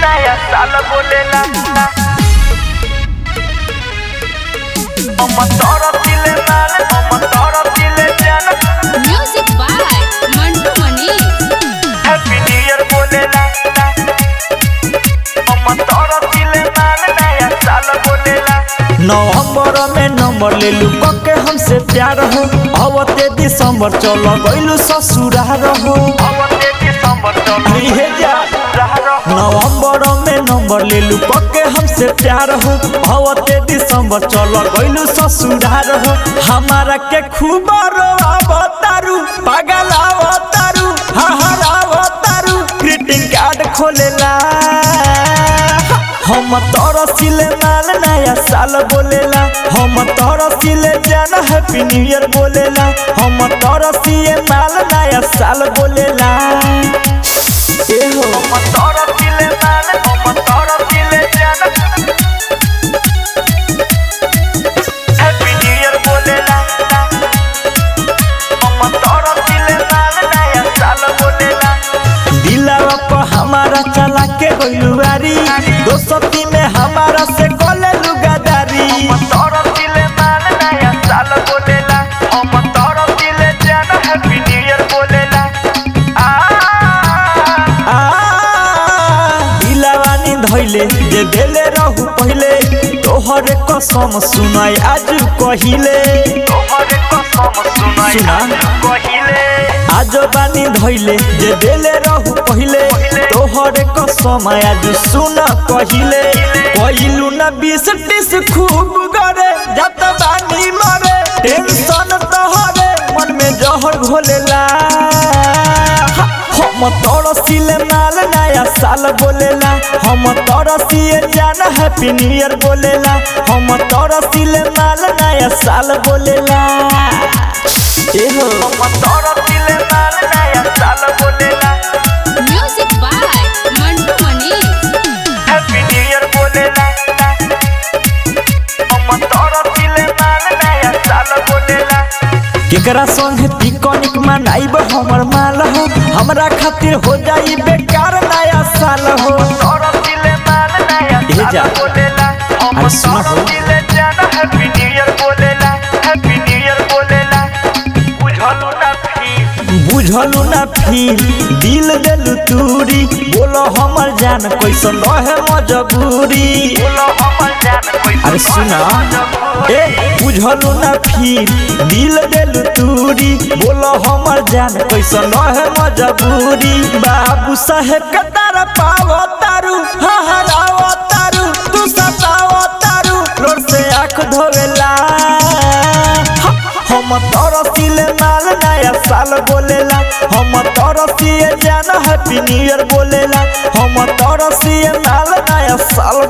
नया साल बोलेला हम तोरा दिले माल हम तोरा दिले जान music by Mantu Manish happy new year बोलेला हम तोरा दिले माल नया साल बोलेला नवंबर में नंबर ले लू के हमसे प्यार हो अवते दिसंबर चल गइलू ससुराल हो अवते दिसंबर चल हे जा नवंबर में नंबर ले लू के हमसे प्यार हो अवते दिसंबर चल गइलू ससुराल हो हमारा के खूब रोवतारू पागल आवतारू हहरावतारू ग्रीटिंग कार्ड खोलेला हम तोरा सिले माल नया साल बोलेला हम तोरा सिले जान हैप्पी न्यू ईयर बोलेला हम तोरा सिए माल नया साल बोलेला ए हो हम तोरा दिले माल हम तोरा दिले जान हैप्पी न्यू ईयर बोलेला हम तोरा दिले माल नया साल बोलेला दिलावा पर हमारा चला के गइलुआरी दोस्ती में हमारा से कोले लुगादारी हम तोरा दिले माल नया साल बोलेला हम तोरा दिले जान हैप्पी न्यू ईयर बोलेला दिलावानी धइले जे देले रहू पहिले तोहरे कसम सुनाई आज कहिले तोहरे कसम सुनाई सुना। कहिले आज बानी धइले जे देले रहू पहिले तोहरे कसम आज सुन कहिले कइलू ना 20-30 खूब गरे जत बानी मरे टेंशन तोहरे मन में जहर घोलेला हम तोरा सिले माल नया साल बोलेला हम तोरा सिए जान हैप्पी न्यू ईयर बोलेला हम तोरा सिले माल नया साल बोलेला ए हो हम तोरा दिले माल नया साल बोलेला music by Mantu Manish happy new year बोलेला हम तोरा दिले माल नया साल बोलेला केकरा संग पिकनिक मनाइब हमर माल हो हमरा खातिर हो जाई बेकार नया साल हो तोरा दिले माल नया ए जा। साल बोलेला हम अरे सुनो तोरा हो। दिले जान हैप्पी न्यू ईयर बोलेला हैप्पी न्यू ईयर बोलेला बुझलू ना फिर दिल देलू तूरी बोलो हमर जान कैसन रहे मजबूरी बोलो हमर जान कोई अरे सुना ए बुझलू ना फिर दिल देलू तूरी बोलो हमर जान कैसन रहे मजबूरी बाबू साहेब के तारा पावतारू हहरावतारू तू सतावतारू रोड से आँख धोवेला हम तोरा सिले माल नया साल बोलेला हम तोरा सिए जान हैप्पी न्यू ईयर बोलेला हम तोरा सिए माल नया साल